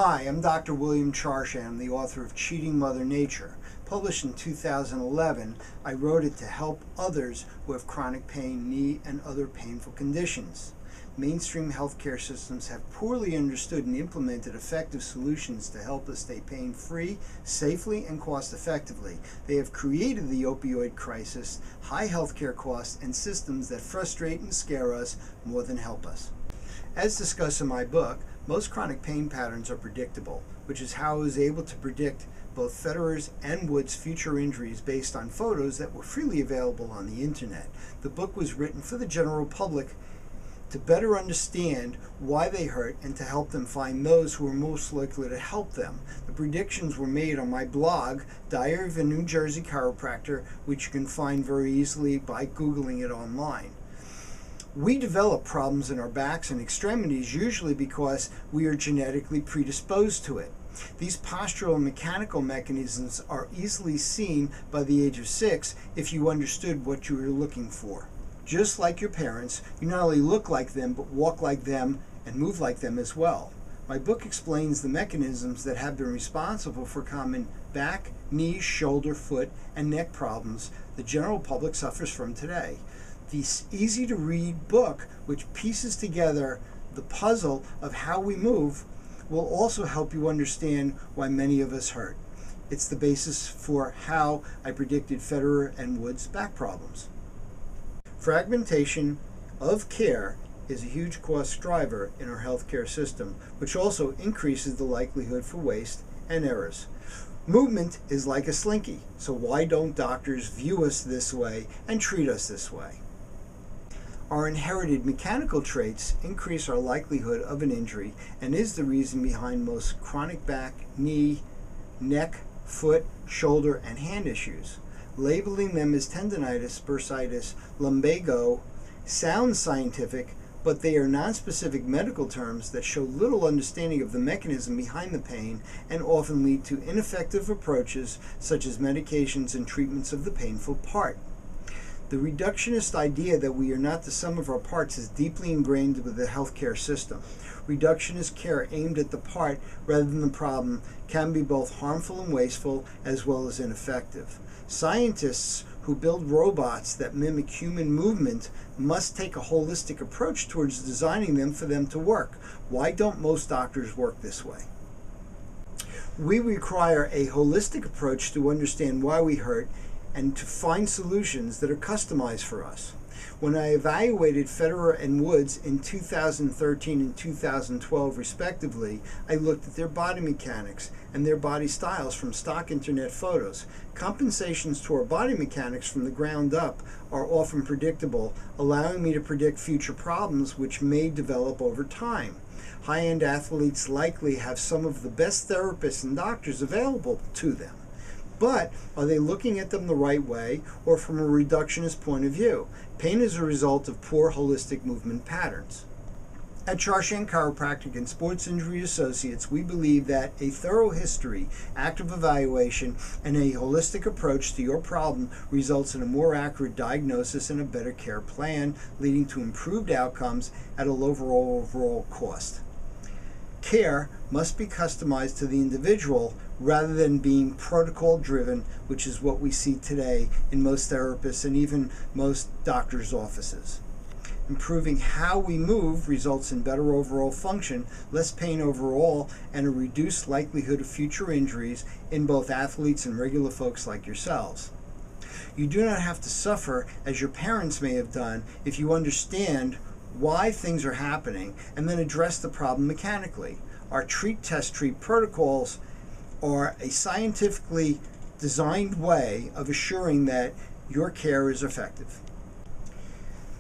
Hi, I'm Dr. William Charschan, the author of Cheating Mother Nature. Published in 2011, I wrote it to help others who have chronic pain, knee, and other painful conditions. Mainstream healthcare systems have poorly understood and implemented effective solutions to help us stay pain-free, safely, and cost-effectively. They have created the opioid crisis, high healthcare costs, and systems that frustrate and scare us more than help us. As discussed in my book, most chronic pain patterns are predictable, which is how I was able to predict both Federer's and Wood's future injuries based on photos that were freely available on the internet. The book was written for the general public to better understand why they hurt and to help them find those who are most likely to help them. The predictions were made on my blog, Diary of a NJ Chiropractor, which you can find very easily by Googling it online. We develop problems in our backs and extremities usually because we are genetically predisposed to it. These postural and mechanical mechanisms are easily seen by the age of 6 if you understood what you were looking for. Just like your parents, you not only look like them, but walk like them and move like them as well. My book explains the mechanisms that have been responsible for common back, knee, shoulder, foot, and neck problems the general public suffers from today. This easy-to-read book, which pieces together the puzzle of how we move, will also help you understand why many of us hurt. It's the basis for how I predicted Federer and Wood's back problems. Fragmentation of care is a huge cost driver in our healthcare system, which also increases the likelihood for waste and errors. Movement is like a slinky, so why don't doctors view us this way and treat us this way? Our inherited mechanical traits increase our likelihood of an injury and is the reason behind most chronic back, knee, neck, foot, shoulder, and hand issues. Labeling them as tendinitis, bursitis, lumbago sounds scientific, but they are nonspecific medical terms that show little understanding of the mechanism behind the pain and often lead to ineffective approaches such as medications and treatments of the painful part. The reductionist idea that we are not the sum of our parts is deeply ingrained with the healthcare system. Reductionist care aimed at the part rather than the problem can be both harmful and wasteful, as well as ineffective. Scientists who build robots that mimic human movement must take a holistic approach towards designing them for them to work. Why don't most doctors work this way? We require a holistic approach to understand why we hurt and to find solutions that are customized for us. When I evaluated Federer and Woods in 2013 and 2012 respectively, I looked at their body mechanics and their body styles from stock internet photos. Compensations to our body mechanics from the ground up are often predictable, allowing me to predict future problems which may develop over time. High-end athletes likely have some of the best therapists and doctors available to them. But are they looking at them the right way or from a reductionist point of view? Pain is a result of poor holistic movement patterns. At Charschan Chiropractic and Sports Injury Associates, we believe that a thorough history, active evaluation, and a holistic approach to your problem results in a more accurate diagnosis and a better care plan, leading to improved outcomes at a lower overall cost. Care must be customized to the individual rather than being protocol driven, which is what we see today in most therapists and even most doctors' offices. Improving how we move results in better overall function, less pain overall, and a reduced likelihood of future injuries in both athletes and regular folks like yourselves. You do not have to suffer as your parents may have done if you understand why things are happening and then address the problem mechanically. Our treat, test, treat protocols are a scientifically designed way of assuring that your care is effective.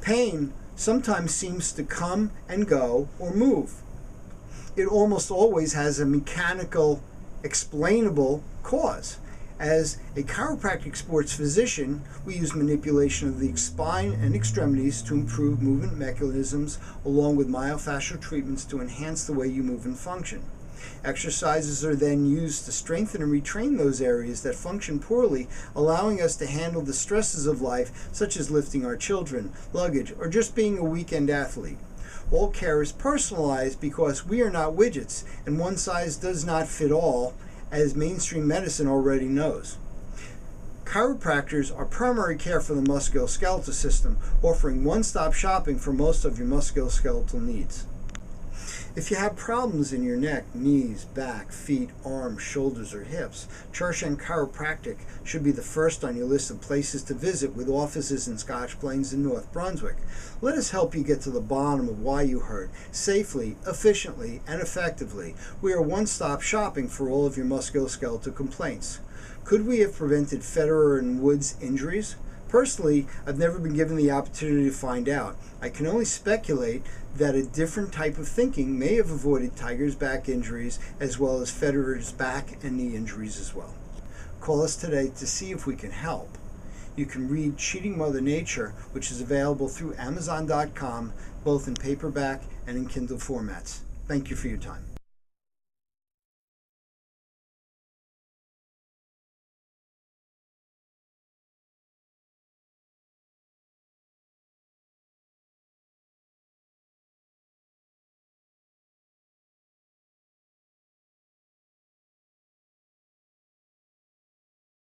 Pain sometimes seems to come and go or move. It almost always has a mechanical, explainable cause. As a chiropractic sports physician, we use manipulation of the spine and extremities to improve movement mechanisms along with myofascial treatments to enhance the way you move and function. Exercises are then used to strengthen and retrain those areas that function poorly, allowing us to handle the stresses of life, such as lifting our children, luggage, or just being a weekend athlete. All care is personalized because we are not widgets, and one size does not fit all, as mainstream medicine already knows. Chiropractors are primary care for the musculoskeletal system, offering one-stop shopping for most of your musculoskeletal needs. If you have problems in your neck, knees, back, feet, arms, shoulders, or hips, Charschan Chiropractic should be the first on your list of places to visit, with offices in Scotch Plains and North Brunswick. Let us help you get to the bottom of why you hurt, safely, efficiently, and effectively. We are one-stop shopping for all of your musculoskeletal complaints. Could we have prevented Federer and Woods' injuries? Personally, I've never been given the opportunity to find out. I can only speculate that a different type of thinking may have avoided Tiger's back injuries, as well as Federer's back and knee injuries as well. Call us today to see if we can help. You can read Cheating Mother Nature, which is available through Amazon.com, both in paperback and in Kindle formats. Thank you for your time.